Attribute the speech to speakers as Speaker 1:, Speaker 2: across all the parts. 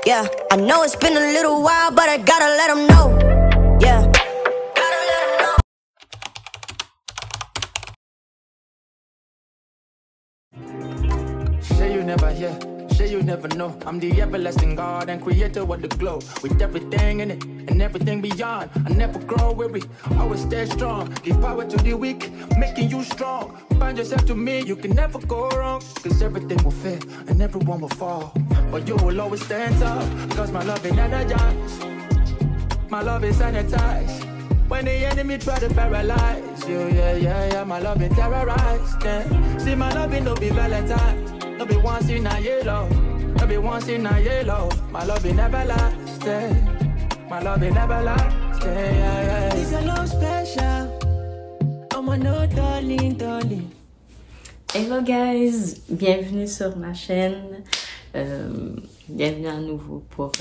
Speaker 1: Yeah, I know it's been a little while, but I gotta let them know. Yeah.
Speaker 2: Say you never hear, say you never know. I'm the everlasting God and creator of the globe. With everything in it and everything beyond. I never grow weary, always stay strong. Give power to the weak, making you strong. Find yourself to me, you can never go wrong. Cause everything will fail and everyone will fall. But you will always stand up. Cause my love is energized. My love is sanitized. When the enemy try to paralyze you, yeah, my love is terrorized. Yeah. See my love no be Valentine. No be once in a yellow. No be once in a yellow. My love is everlasting. My love is everlasting. Yeah.
Speaker 3: This a love special. Oh my no darling, darling.
Speaker 4: Hello guys, bienvenue sur ma chaîne. Bienvenue à nouveau pour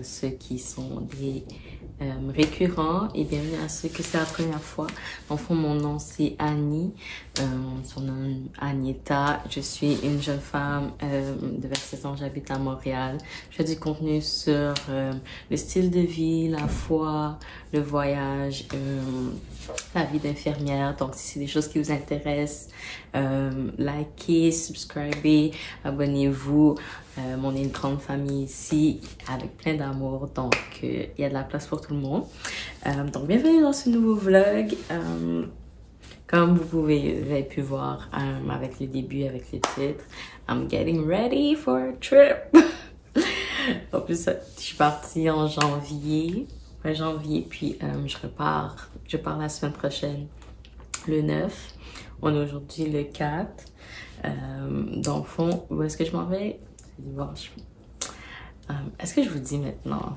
Speaker 4: ceux qui sont des récurrents et bienvenue à ceux que c'est la première fois. En fond, mon nom c'est Annie, son nom Agneta. Je suis une jeune femme de 27 ans, j'habite à Montréal. Je fais du contenu sur le style de vie, la foi, le voyage, la vie d'infirmière. Donc si c'est des choses qui vous intéressent, likez, subscribez, abonnez-vous. On est une grande famille ici avec plein d'amour, donc il y a de la place pour tout le monde. Donc bienvenue dans ce nouveau vlog. Comme vous avez pu voir avec le début, avec le titre, I'm getting ready for a trip. En plus, je suis partie en janvier, puis je pars la semaine prochaine, le 9. On est aujourd'hui le 4. Dans le fond, où est-ce que je m'en vais? Est-ce que je vous dis maintenant?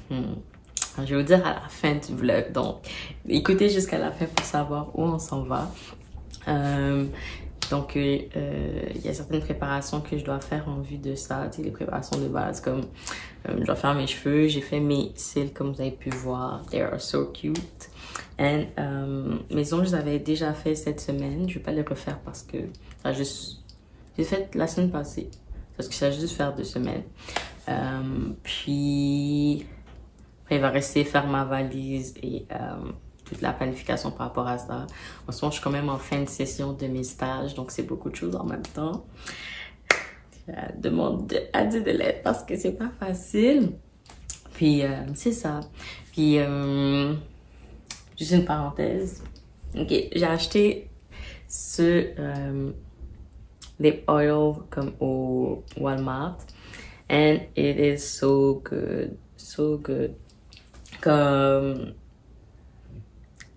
Speaker 4: Je vais vous dire à la fin du vlog. Donc, écoutez jusqu'à la fin pour savoir où on s'en va. Donc, il y a certaines préparations que je dois faire en vue de ça. Tu sais, les préparations de base, comme je dois faire mes cheveux. J'ai fait mes cils, comme vous avez pu voir. They are so cute. And mes ongles, je les avais déjà fait cette semaine. Je vais pas les refaire parce que j'ai fait la semaine passée. Parce que ça va juste faire 2 semaines. Puis, après, il va rester faire ma valise et toute la planification par rapport à ça. En ce moment, je suis quand même en fin de session de mes stages, donc c'est beaucoup de choses en même temps. Je demande à Dieu de l'aide parce que c'est pas facile. Puis, c'est ça. Puis, juste une parenthèse. Ok, j'ai acheté lip oil comme au Walmart and it is so good, so good. Comme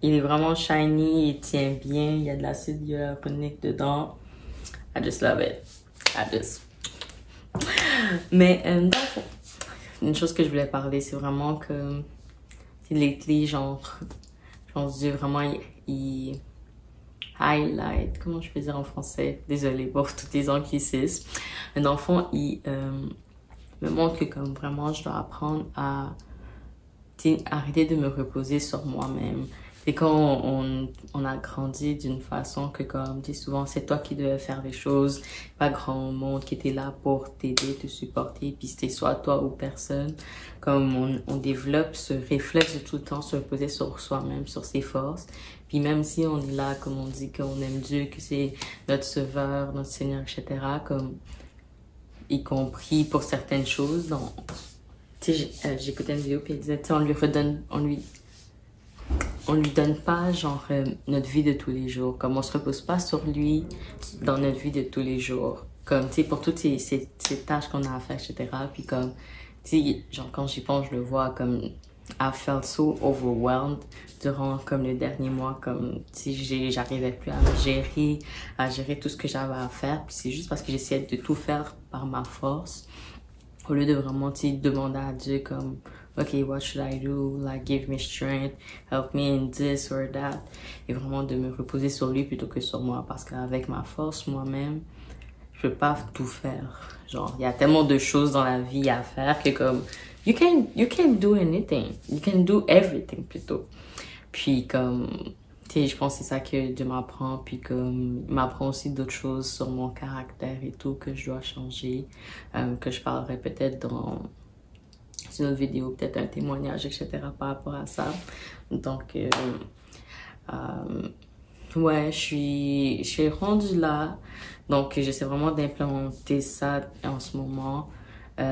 Speaker 4: il est vraiment shiny, il tient bien, il y a de l'acide hyaluronique dedans. I just love it. Mais une chose que je voulais parler, c'est vraiment que lately, genre Dieu vraiment il highlight, comment je peux dire en français, désolée pour tous les anglicismes. Un enfant, il me montre que comme vraiment je dois apprendre à arrêter de me reposer sur moi-même. Et quand on a grandi d'une façon que comme souvent c'est toi qui devais faire les choses, pas grand monde qui était là pour t'aider, te supporter, puis c'était soit toi ou personne. Comme on développe ce réflexe de tout le temps se reposer sur soi-même, sur ses forces. Puis même si on est là, comme on dit qu'on aime Dieu, que c'est notre sauveur, notre Seigneur, etc., comme y compris pour certaines choses. Donc, tu sais, j'écoutais une vidéo puis elle disait, tu sais, on lui donne pas genre notre vie de tous les jours. Comme on se repose pas sur lui dans notre vie de tous les jours. Comme, tu sais, pour toutes ces tâches qu'on a à faire, etc. Puis comme, tu sais, genre quand j'y pense, je le vois comme... I felt so overwhelmed durant comme le dernier mois, comme si j'arrivais plus à gérer tout ce que j'avais à faire. Puis c'est juste parce que j'essayais de tout faire par ma force au lieu de vraiment demander à Dieu comme ok, what should I do, like give me strength, help me in this or that, et vraiment de me reposer sur lui plutôt que sur moi, parce qu'avec ma force moi-même je peux pas tout faire. Genre il y a tellement de choses dans la vie à faire que comme you can't do anything. You can do everything plutôt. Puis comme, tu sais, je pense que c'est ça que Dieu m'apprend, puis comme il m'apprend aussi d'autres choses sur mon caractère et tout que je dois changer, que je parlerai peut-être dans une autre vidéo, peut-être un témoignage, etc. par rapport à ça. Donc, ouais, je suis rendue là. Donc, j'essaie vraiment d'implémenter ça en ce moment. Tu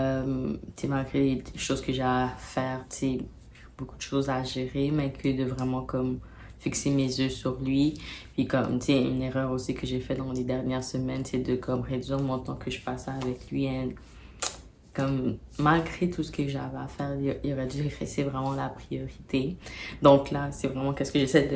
Speaker 4: sais, malgré les choses que j'ai à faire, tu sais, beaucoup de choses à gérer, mais que de vraiment comme fixer mes yeux sur lui. Puis comme, tu sais, une erreur aussi que j'ai fait dans les dernières semaines, c'est de comme réduire mon temps que je passe avec lui. Comme, malgré tout ce que j'avais à faire, il aurait dû rester vraiment la priorité. Donc là, c'est vraiment qu'est-ce que j'essaie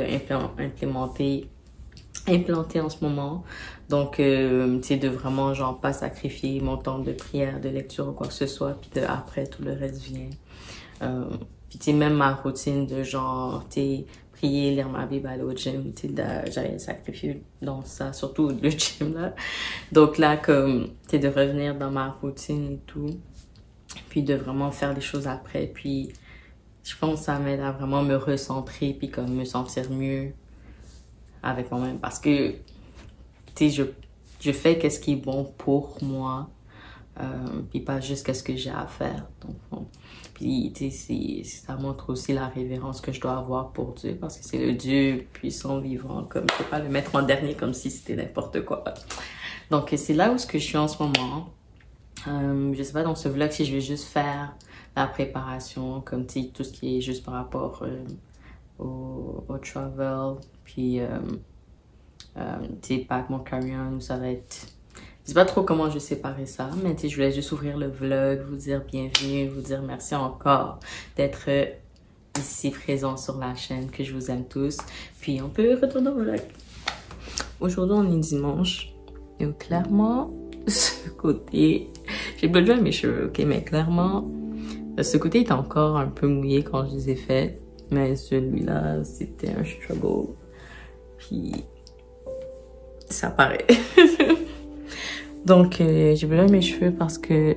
Speaker 4: d'implanter en ce moment. Donc, tu sais, de vraiment, genre, pas sacrifier mon temps de prière, de lecture ou quoi que ce soit, puis après, tout le reste vient. Puis, tu sais, même ma routine de genre, tu sais, prier, lire ma Bible, aller au gym, tu sais, j'avais sacrifié dans ça, surtout le gym, là. Donc là, comme, tu sais, de revenir dans ma routine et tout, puis de vraiment faire les choses après, puis je pense que ça m'aide à vraiment me recentrer, puis comme me sentir mieux avec moi-même, parce que, tu sais, je fais qu'est-ce qui est bon pour moi, puis pas juste qu'est-ce que j'ai à faire. Donc, bon. Puis, tu sais, ça montre aussi la révérence que je dois avoir pour Dieu, parce que c'est le Dieu puissant, vivant, comme je peux pas le mettre en dernier comme si c'était n'importe quoi. Donc, c'est là où je suis en ce moment. Je sais pas dans ce vlog si je vais juste faire la préparation, comme tu sais, tout ce qui est juste par rapport au travel, puis tu sais, pas avec mon carry-on, ça va être... Je sais pas trop comment je vais séparer ça, mais tu sais, je voulais juste ouvrir le vlog, vous dire bienvenue, vous dire merci encore d'être ici présent sur la chaîne, que je vous aime tous. Puis on peut retourner au vlog. Aujourd'hui, on est dimanche, et clairement, ce côté... J'ai bloqué mes cheveux, ok, mais clairement, ce côté est encore un peu mouillé quand je les ai faits. Mais celui-là, c'était un struggle. Puis, ça paraît. Donc, j'ai bloqué mes cheveux parce que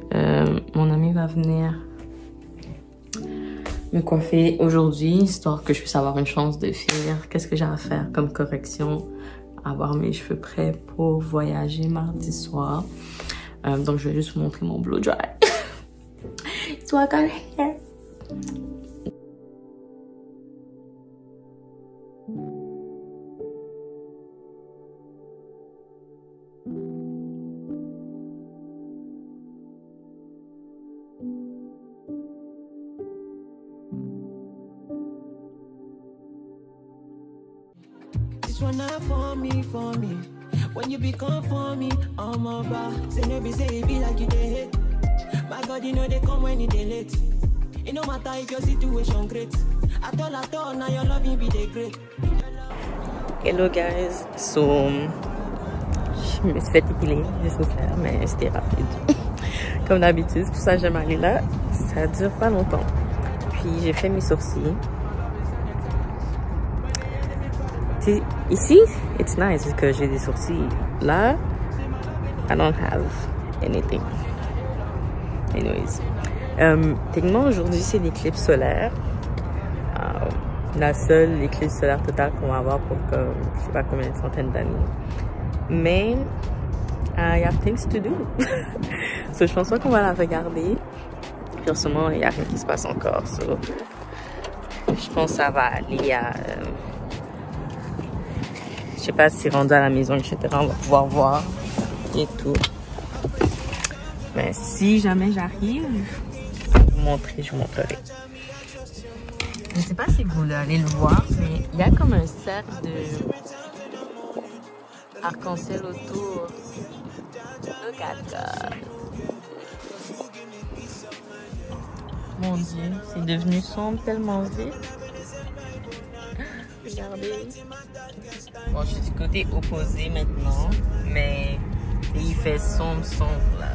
Speaker 4: mon ami va venir me coiffer aujourd'hui, histoire que je puisse avoir une chance de finir. Qu'est-ce que j'ai à faire comme correction? Avoir mes cheveux prêts pour voyager mardi soir. Donc, je vais juste vous montrer mon blow dry. So I got hair.
Speaker 3: This one not for me. When you become for me, I'm about. Say never say it be like you dey hate. My God, you know they come when you dey late. It no matter if your situation great. At all, now your love be the great.
Speaker 4: Hello guys, so je me suis fait épiler, juste au clair, mais c'était rapide. Comme d'habitude, c'est pour ça que j'aime aller là. Ça dure pas longtemps. Puis j'ai fait mes sourcils. Ici, it's nice parce que j'ai des sourcils. Là, I don't have anything. Anyways. Techniquement, aujourd'hui, c'est l'éclipse solaire. La seule éclipse solaire totale qu'on va avoir pour comme, je sais pas combien de centaines d'années. Mais, I have things to do. So, je pense pas qu'on va la regarder. Puis en ce moment, il n'y a rien qui se passe encore. So, je pense que ça va aller à... je sais pas si rendu à la maison, etc. On va pouvoir voir et tout. Mais si jamais j'arrive, je vais vous montrer, je vous montrerai. Je ne sais pas si vous allez le voir, mais il y a comme un cercle de arc-en-ciel autour. Look at that. Mon Dieu, c'est devenu sombre tellement vite. Regardez. Bon, je suis du côté opposé maintenant, mais il fait sombre là.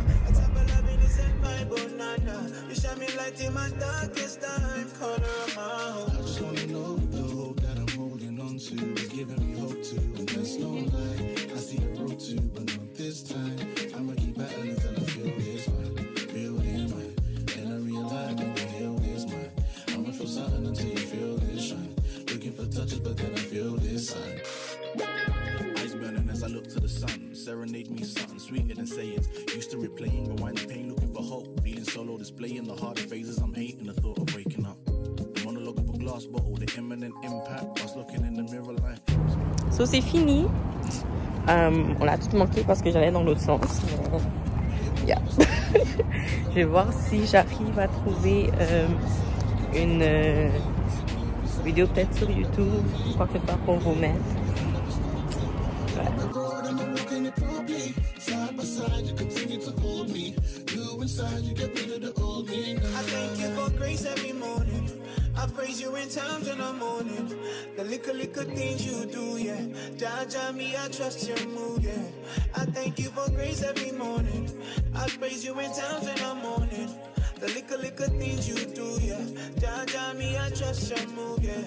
Speaker 5: But then I feel this sign. solo displaying the harder phases. I'm hating the thought of waking up. The monologue of a glass bottle, the imminent impact. I was looking in the mirror like.
Speaker 4: So c'est fini. On a tout manqué parce que j'allais dans l'autre sens. Yeah. Je vais voir si j'arrive à trouver une vidéo peut-être sur YouTube ou quoi que ce soit pour vous mettre.
Speaker 3: I praise you in times in the morning. The little things you do, yeah. Jaja me, I trust your mood, yeah. I thank you for grace every morning. I praise you in times in the morning. The little things you do, yeah. Jaja me, I trust your mood, yeah.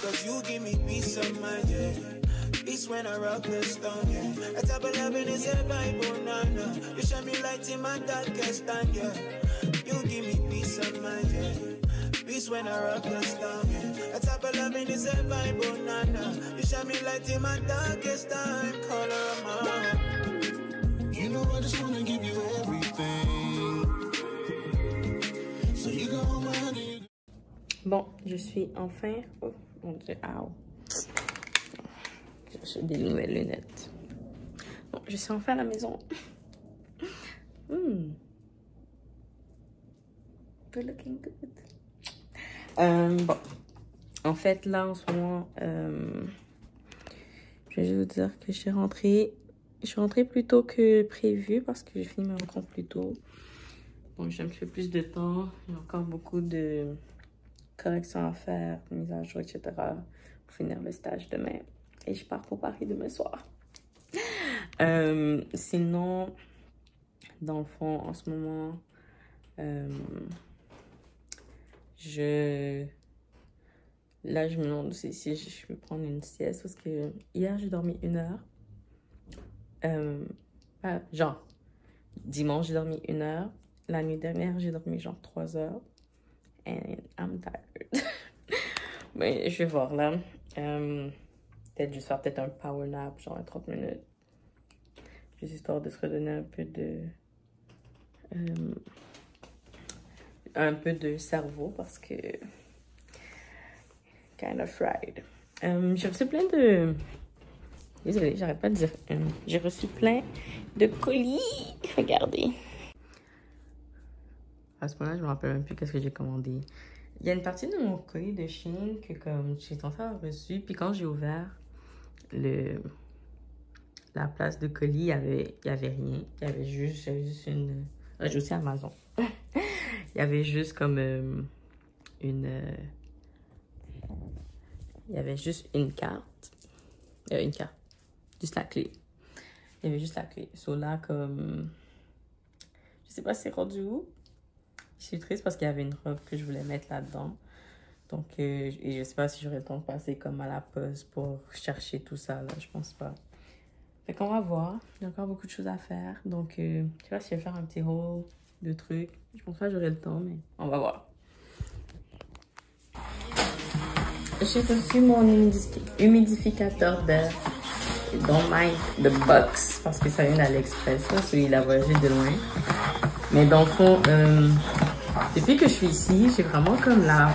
Speaker 3: Cause you give me peace of mind, yeah. Peace when I rock the stone, yeah. A top of loving is a Bible, nana. You shine me light in my darkest time, yeah. You give me peace of mind, yeah. Peace when I rock the stone, yeah. A top of loving is a Bible, nana. You shine me light in my darkest time, color of my heart.
Speaker 5: You know I just wanna give you everything. So you go home and
Speaker 4: Bon, je suis enfin... Oh mon dieu, ow. J'ai des nouvelles lunettes. Bon, je suis enfin à la maison. We're looking good. Bon, en fait, là, en ce moment, je vais juste vous dire que je suis rentrée plus tôt que prévu parce que j'ai fini ma rencontre plus tôt. Donc, j'ai un petit peu plus de temps. Il y a encore beaucoup de corrections à faire, mise à jour, etc. pour finir le stage demain. Et je pars pour Paris demain soir. Sinon, dans le fond, en ce moment, là, je me demande si je vais prendre une sieste parce que hier, j'ai dormi 1 heure. Genre, dimanche, j'ai dormi 1 heure. La nuit dernière, j'ai dormi genre 3 heures. And I'm tired. Mais je vais voir là. Peut-être juste faire un power nap, genre 30 minutes. Juste histoire de se redonner un peu de cerveau parce que kind of fried. J'ai reçu plein de... Désolée, j'arrête pas de dire... j'ai reçu plein de colis. Regardez. À ce moment-là, je me rappelle même plus qu'est-ce que j'ai commandé. Il y a une partie de mon colis de Shein que comme j'ai censé avoir reçu. Puis quand j'ai ouvert la place de colis, il y avait rien. J'avais juste une... j'ai aussi Amazon. Il y avait juste comme il y avait juste une carte. Une carte. Juste la clé. Il y avait juste la clé. So là, comme... Je sais pas si c'est rendu où. Je suis triste parce qu'il y avait une robe que je voulais mettre là-dedans. Donc, et je sais pas si j'aurai le temps de passer comme à la pause pour chercher tout ça, là. Je pense pas. Fait qu'on va voir. Il y a encore beaucoup de choses à faire. Donc, je sais pas si je vais faire un petit haul de trucs. Je pense pas que j'aurai le temps, mais on va voir. J'ai reçu mon humidificateur d'air. Don't mind the box. Parce que ça vient d'AliExpress. Il a voyagé de loin. Mais dans le fond, depuis que je suis ici, j'ai vraiment comme la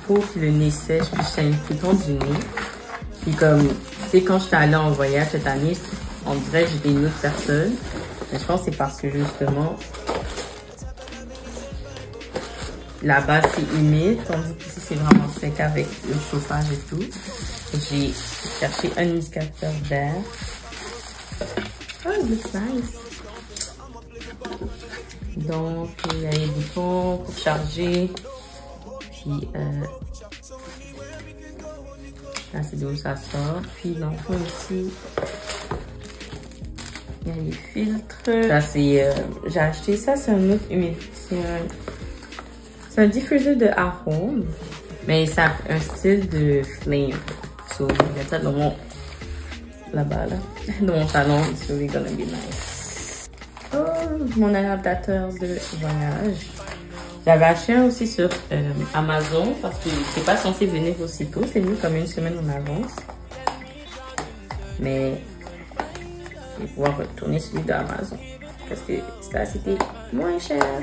Speaker 4: peau puis le nez sèche, puis je saigne tout le temps du nez. Puis comme, tu sais, quand j'étais allée en voyage cette année, on dirait que j'étais une autre personne. Mais je pense que c'est parce que justement, là-bas c'est humide, tandis qu'ici c'est vraiment sec avec le chauffage et tout. J'ai cherché un humidificateur d'air. Oh, it looks nice. Donc, il y a les boutons pour charger. Puis, là, c'est d'où ça sort. Puis, dans le fond, ici, il y a les filtres. Ça, c'est... j'ai acheté ça, c'est un autre humidificateur. C'est un diffuseur de arôme. Mais ça a un style de flame. So, il y a ça dans mon... Là-bas, là. Dans mon salon. It's really gonna be nice. Mon adaptateur de voyage. J'avais acheté un aussi sur Amazon parce que c'est pas censé venir aussitôt. C'est venu comme 1 semaine en avance. Mais je vais pouvoir retourner celui d'Amazon parce que ça c'était moins cher.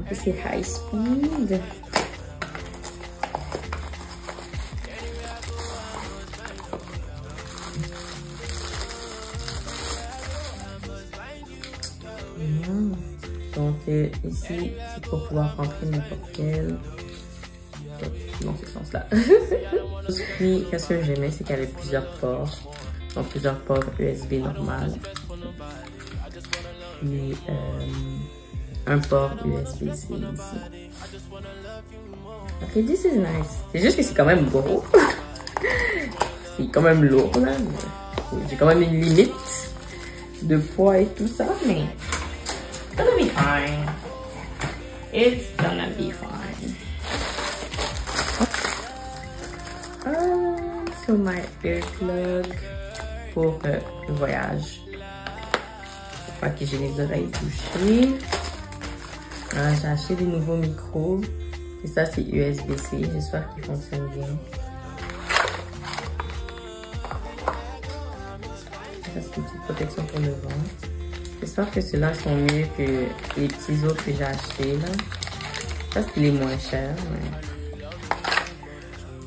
Speaker 4: plus, c'est high speed. Donc ici, c'est pour pouvoir rentrer n'importe quel. Dans ce sens-là. Puis, qu'est-ce que j'aimais, c'est qu'il y avait plusieurs ports. Donc, plusieurs ports USB normal. Puis, un port USB-C ici. Ok, this is nice. C'est juste que c'est quand même gros. C'est quand même lourd, là. J'ai quand même une limite de poids et tout ça, mais it's gonna be fine. It's gonna be fine. So my ear plug pour le voyage. Pas que j'ai les oreilles touchées. J'ai acheté des nouveaux micros. Et ça, c'est USB-C. J'espère qu'ils fonctionnent bien. Ça, c'est une petite protection pour le vent. J'espère que ceux-là sont mieux que les petits autres que j'ai achetés, là. Ça, c'est les moins chers, mais...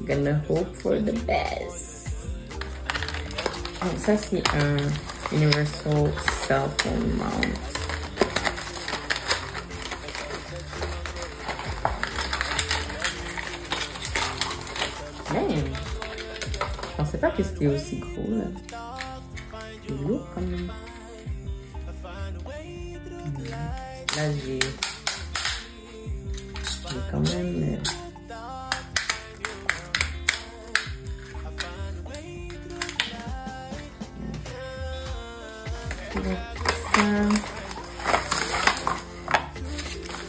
Speaker 4: Gonna hope for the best. Oh, ça, c'est un Universal Cell Phone Mount. Man, je pensais pas que c'était aussi gros, là. C'est lourd, quand même. Là, j'ai quand même...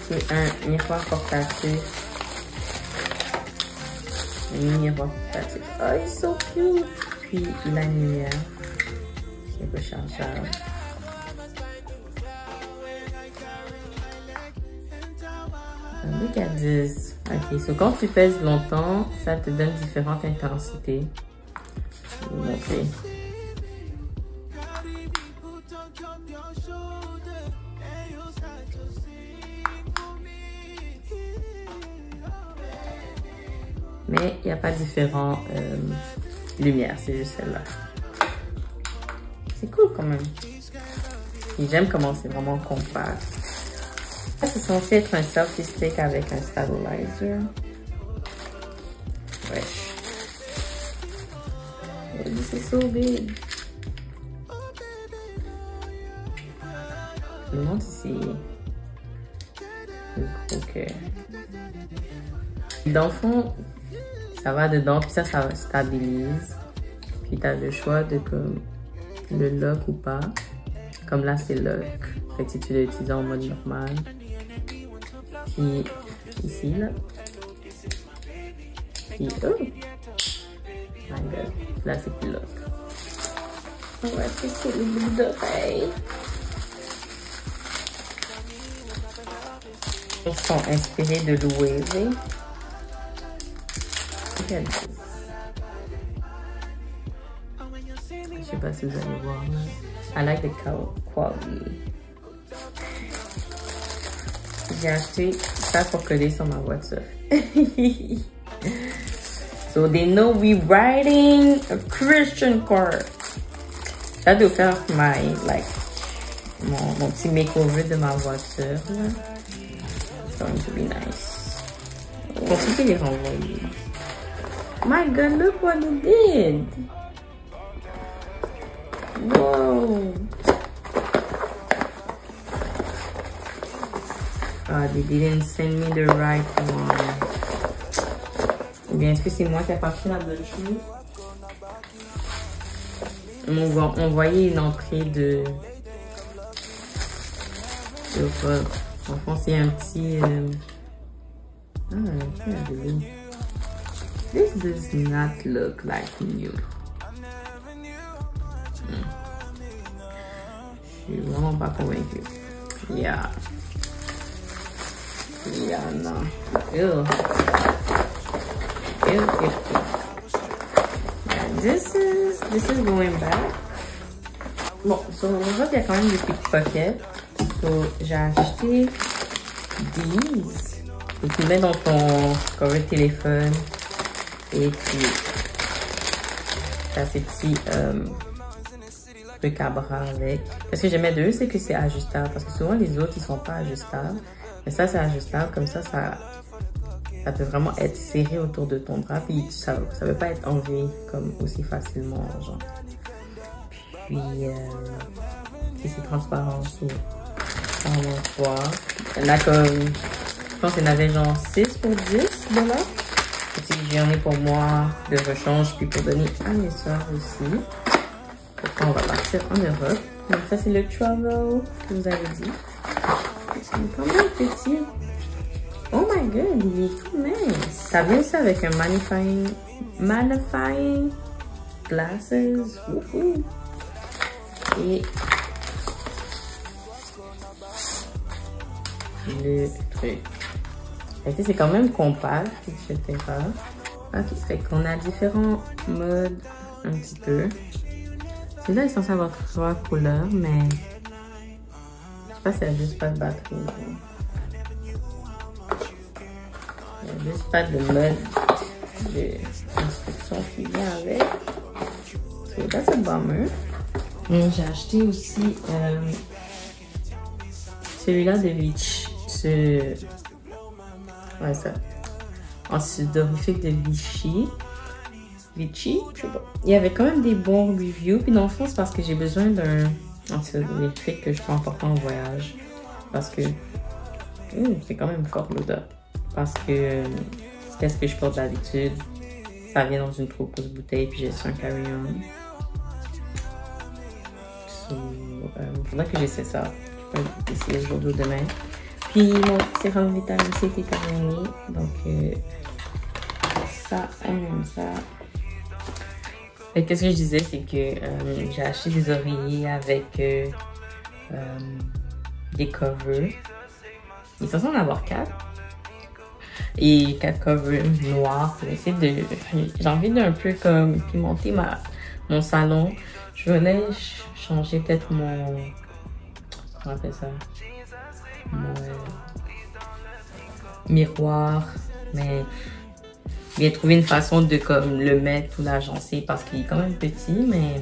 Speaker 4: C'est un miroir portatif. Un miroir portatif. Oh, il est so cute. Puis il a une lumière. C'est rechargeable. Look at this. Ok, so quand tu pèses longtemps, ça te donne différentes intensités. Je vais vous montrer. Mais il n'y a pas différentes lumières, c'est juste celle-là. C'est cool quand même. Et j'aime comment c'est vraiment compact. Ça, c'est censé être un selfie stick avec un stabilizer. Wesh. Oh, c'est so big. Je me demande si c'est plus gros que... Dans le fond, ça va dedans, puis ça stabilise. Puis tu as le choix de comme le lock ou pas. Comme là, c'est lock. Fait que si tu l'utilises en mode normal. Puis ici, là. Puis, oh! My God. Là, c'est plus lock. On va tester le bout d'oreille. Ils sont inspirés de Louis. Je sais pas si vous allez voir. I like the quality. J'ai acheté ça pour coller sur ma voiture. So they know we riding a Christian car. Ça doit faire mon petit makeover de ma voiture. It's going to be nice. Pour ceux qui les renvoyer. My God, look what he did. Whoa. They didn't send me the right one. Ou bien est-ce que c'est moi qui ai pas fait la bonne chose? On voyait une entrée de vol. En fond, c'est un petit... This does not look like new. Je suis vraiment pas convaincue. Yeah. Yeah, non. Ew. Ew, ew, ew. Yeah, this is going back. Bon, so, on voit qu'il y a quand même des pickpockets. So, j'ai acheté these. Et tu mets dans ton cover téléphone. Et puis, t'as ces petits trucs à bras avec. Ce que j'aimais d'eux, c'est que c'est ajustable. Parce que souvent, les autres, ils sont pas ajustables. Mais ça, c'est ajustable. Comme ça peut vraiment être serré autour de ton bras. Puis, ça veut pas être enlevé comme aussi facilement, genre. Puis, c'est transparent sous en voir. Il y en a comme, je pense qu'il y en avait genre 6 pour 10 $. J'en ai pour moi de rechange, puis pour donner à mes soeurs aussi. Pourquoi on va partir en Europe. Donc ça c'est le travel que vous avez dit. C'est quand même petit. Oh my god, il est tout mince. Ça vient aussi avec un magnifying glasses. Woohoo. Et le truc. C'est quand même compact, etc. Ok, fait qu'on a différents modes un petit peu. Celui-là est censé avoir 3 couleurs, mais je sais pas s'il n'y a juste pas de batterie. Il n'y a juste pas de mode d'instruction qui vient avec. So that's a bummer. J'ai acheté aussi celui-là de Vichy. Ouais, ça. En sudorifique de Vichy. Vichy, je sais pas. Il y avait quand même des bons reviews. Puis dans le fond, c'est parce que j'ai besoin d'un sudorifique que je trouve important en voyage. Parce que c'est quand même fort l'odeur. Parce que qu'est-ce que je porte d'habitude? Ça vient dans une trop grosse bouteille. Puis j'ai un carry-on. Faudrait que j'essaie ça. Je peux essayer aujourd'hui ou demain. Puis mon sérum vitamine C était terminé. Donc ça, ça. Qu'est-ce que je disais, c'est que j'ai acheté des oreillers avec des covers. Il est censé en avoir 4. Et 4 covers noirs. J'ai envie d'un peu comme pimenter mon salon. Je voulais changer peut-être mon... Comment on appelle ça? Mon miroir, mais j'ai trouvé une façon de comme le mettre ou l'agencer parce qu'il est quand même petit, mais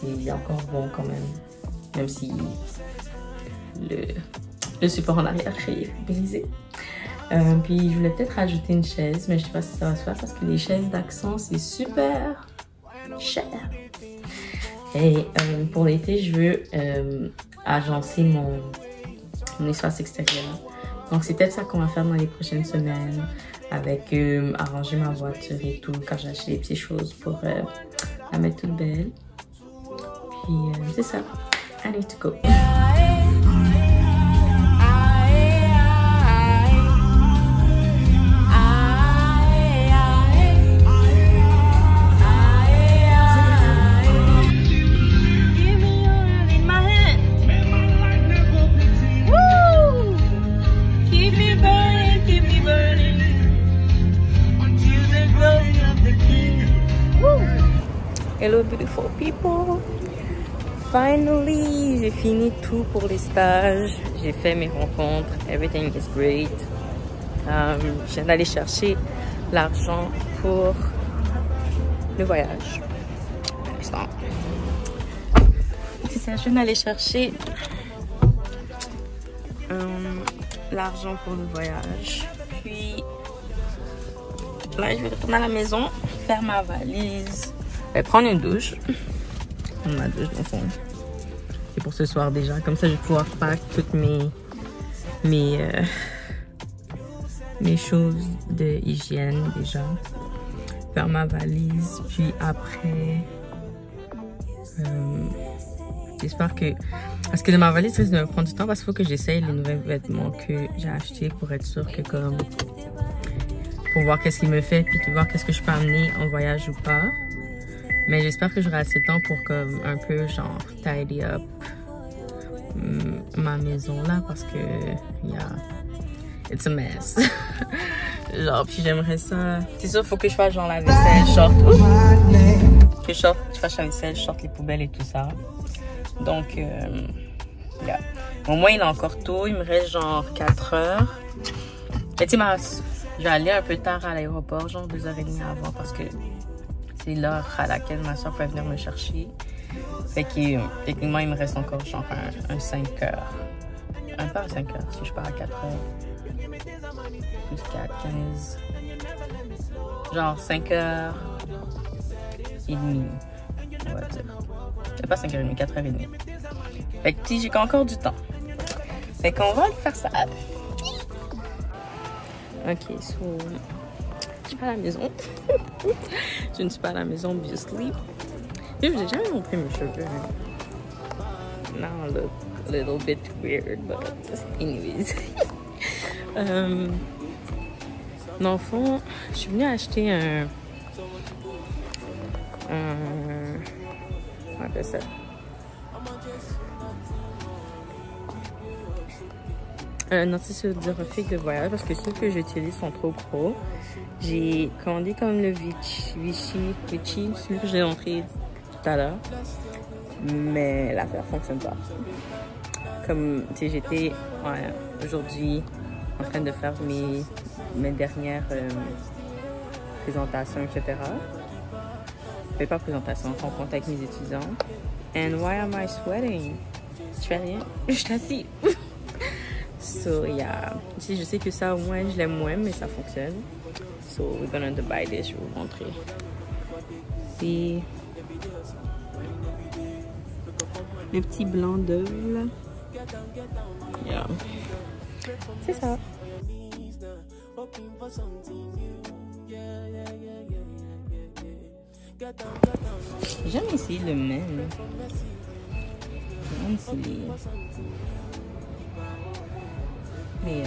Speaker 4: il est encore bon quand même si le support en arrière est brisé. Puis je voulais peut-être rajouter une chaise, mais je sais pas si ça va se faire parce que les chaises d'Accent c'est super cher. Et pour l'été je veux agencer mon espace extérieur. Donc c'est peut-être ça qu'on va faire dans les prochaines semaines avec arranger ma voiture et tout quand j'achète des petites choses pour la mettre toute belle. Puis c'est ça. I need to go. Hello beautiful people, finally j'ai fini tout pour les stages, j'ai fait mes rencontres, everything is great. Je viens d'aller chercher l'argent pour le voyage. C'est ça, je viens d'aller chercher l'argent pour le voyage, puis là je vais retourner à la maison, faire ma valise. Je vais prendre une douche. Ma douche, dans le fond. C'est pour ce soir déjà. Comme ça, je vais pouvoir pack toutes mes choses de hygiène déjà. Faire ma valise. Puis après, j'espère que... Parce que de ma valise, ça va me prendre du temps parce qu'il faut que j'essaye les nouveaux vêtements que j'ai achetés pour être sûr que comme... Pour voir qu'est-ce qu'il me fait, puis voir qu'est-ce que je peux amener en voyage ou pas. Mais j'espère que j'aurai assez de temps pour comme un peu genre tidy up ma maison là parce que it's a mess. Genre puis j'aimerais ça. C'est sûr faut que je fasse genre la vaisselle, short. Que je fasse la vaisselle, short les poubelles et tout ça. Donc yeah. Au moins, il est encore tôt. Il me reste genre 4 heures. Mais tu sais, je vais aller un peu tard à l'aéroport, genre 2h30 avant, parce que c'est l'heure à laquelle ma soeur peut venir me chercher. Fait que techniquement, il me reste encore genre un 5 heures. Pas 5 heures, si je pars à 4 heures. Plus 4, 15. Genre 5 heures et demie, on va dire. C'est pas 5h30, 4h30. Fait que j'ai encore du temps. Fait qu'on va faire ça. Ok, so, je suis pas à la maison. Je ne suis pas à la maison, obviously. Je vous ai jamais montré mes cheveux. Now I look a little bit weird, but anyways. Dans le fond, je suis venue acheter on appelle ça. Un antisudorifique de voyage parce que ceux que j'utilise sont trop gros. J'ai commandé comme le Vichy, celui que j'ai montré tout à l'heure. Mais l'affaire fonctionne pas. Comme, tu sais, j'étais aujourd'hui en train de faire mes dernières présentations, etc. Mais pas présentation, rencontre avec mes étudiants. And why am I sweating? Je fais rien, je suis assise. So, yeah. Si je sais que ça, au moins, je l'aime moins, mais ça fonctionne. So, we're gonna buy this, je vais vous montrer. C'est le petit blanc d'œuf, là. Yeah. C'est ça. J'ai jamais essayé le même. Même si... Mais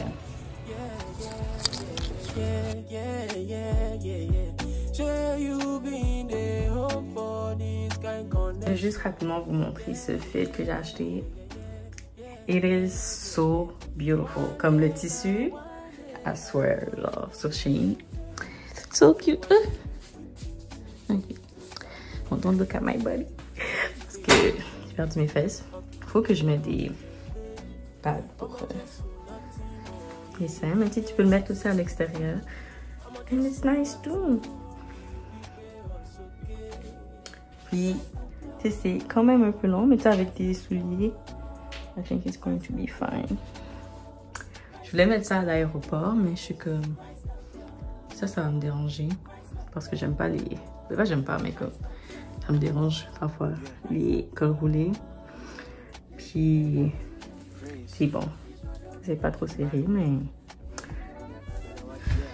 Speaker 4: je vais juste rapidement vous montrer ce fil que j'ai acheté. It is so beautiful. Comme le tissu, I swear, genre sur Shein. So cute. Okay. Bon, don't look at my body. Parce que j'ai perdu mes fesses. Faut que je mette des pads pour les seins. Mais tu peux le mettre aussi à l'extérieur. And it's nice too. Puis, tu sais, c'est quand même un peu long, mais tu sais, avec tes souliers, I think it's going to be fine. Je voulais mettre ça à l'aéroport, mais je suis comme... Ça va me déranger. Parce que j'aime pas les... Pas j'aime pas, mais comme... Ça me dérange parfois, les cols roulés. Puis... C'est bon. C'est pas trop serré, mais...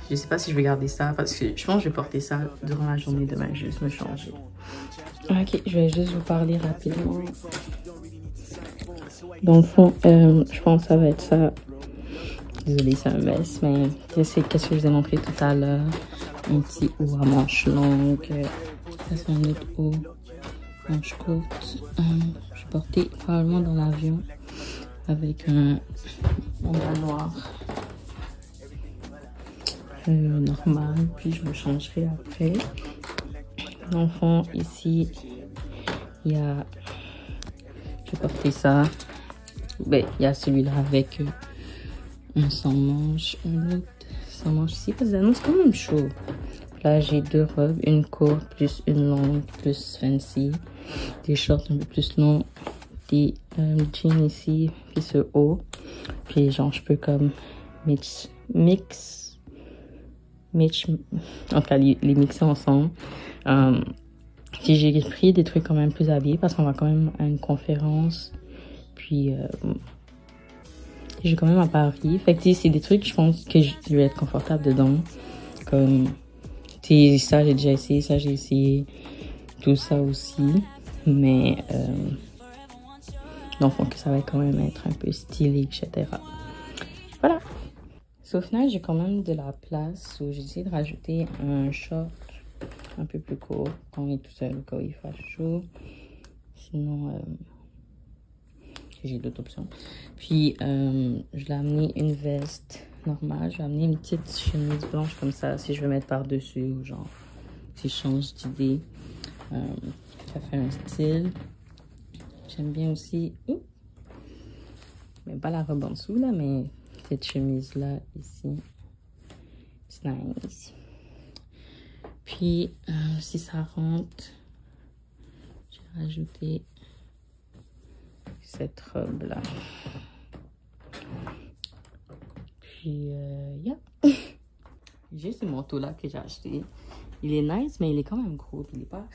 Speaker 4: Je sais pas si je vais garder ça, parce que je pense que je vais porter ça durant la journée demain, juste me changer. Ok, je vais juste vous parler rapidement. Dans le fond, je pense que ça va être ça. Désolée, c'est un mess, mais c'est qu'est-ce que je vous ai montré tout à l'heure. Un petit haut à manche longue. Ça, c'est un autre haut manche courte. Je vais porter probablement dans l'avion avec un bas noir normal, puis je me changerai après. Dans le fond, ici, il y a... Je vais porter ça. Ben, il y a celui-là avec un sans manche, un autre sans manche ici, parce que c'est quand même chaud. Là, j'ai deux robes, une courte plus une longue, plus fancy. Des shorts un peu plus longs, des jeans ici, puis ce haut. Puis genre, je peux comme en tout cas, les mixer ensemble. J'ai pris des trucs quand même plus habillés parce qu'on va quand même à une conférence. Puis, j'ai quand même à Paris. Fait que c'est des trucs, je pense que je vais être confortable dedans. Comme, ça j'ai déjà essayé, ça j'ai essayé. Tout ça aussi. Mais, donc, que ça va quand même être un peu stylé, etc. Voilà. Au final, j'ai quand même de la place où j'ai essayé de rajouter un short un peu plus court quand on est tout seul, quand il fait chaud. Sinon, j'ai d'autres options. Puis, je l'ai amené une veste normale. Je vais amener une petite chemise blanche comme ça si je veux mettre par-dessus ou genre, si je change d'idée. Ça fait un style. J'aime bien aussi Mais pas la robe en dessous, là, mais cette chemise-là, ici. C'est nice. Puis, si ça rentre, j'ai rajouté cette robe-là. Puis, yeah. J'ai ce manteau-là que j'ai acheté. Il est nice, mais il est quand même gros. Il est pas...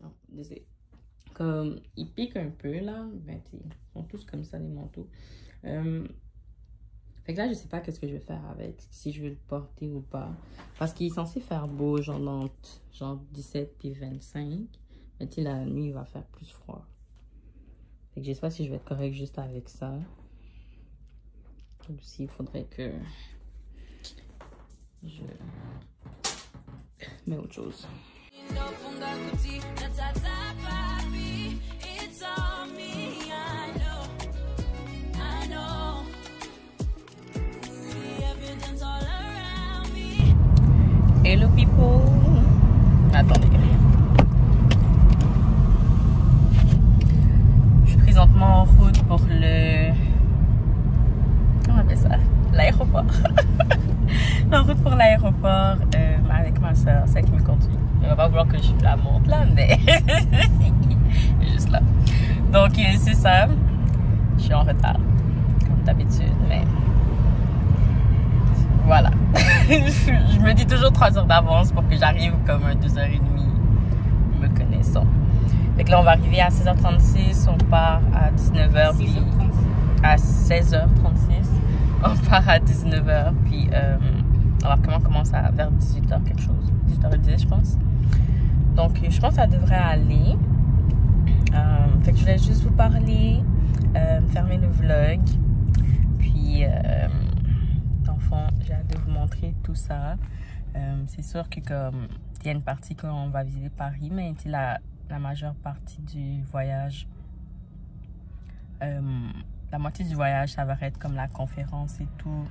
Speaker 4: Non, désolé. Comme, il pique un peu, là. Ben, ils sont tous comme ça, les manteaux. Fait que là, je sais pas qu'est-ce que je vais faire avec. Si je vais le porter ou pas. Parce qu'il est censé faire beau, genre 17 puis 25. Mais tu sais, la nuit, il va faire plus froid. Fait que je sais pas si je vais être correct juste avec ça. Aussi, il faudrait que je mets autre chose. Hello people. Attendez. Je suis présentement en route pour le... Comment on appelle ça? L'aéroport. En route pour l'aéroport avec ma soeur, celle qui me conduit. Elle va pas vouloir que je la monte là, mais juste là. Donc c'est ça. Je suis en retard, comme d'habitude, mais voilà. Je me dis toujours 3 heures d'avance pour que j'arrive comme 2h30, me connaissant. Donc là, on va arriver à 16h36, on part à 19h, puis à 16h36, on part à 19h, puis alors comment on commence vers 18h quelque chose, 18h10 je pense. Donc je pense que ça devrait aller. Fait que je voulais juste vous parler, fermer le vlog, puis dans le fond j'ai hâte de vous montrer tout ça. C'est sûr que comme il y a une partie qu'on va visiter Paris, mais la majeure partie du voyage, la moitié du voyage, ça va être comme la conférence et tout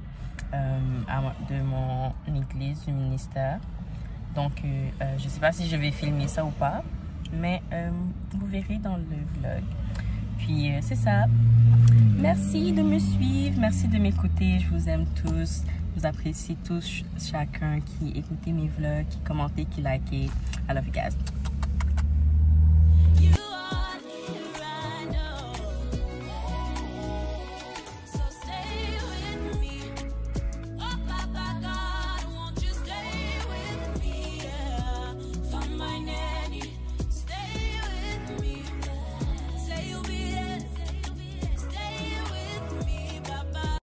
Speaker 4: de mon église, du ministère. Donc, je sais pas si je vais filmer ça ou pas, mais vous verrez dans le vlog. Puis, c'est ça. Merci de me suivre, merci de m'écouter. Je vous aime tous. Je vous apprécie tous, chacun qui écoutait mes vlogs, qui commentait, qui likait. I love you guys.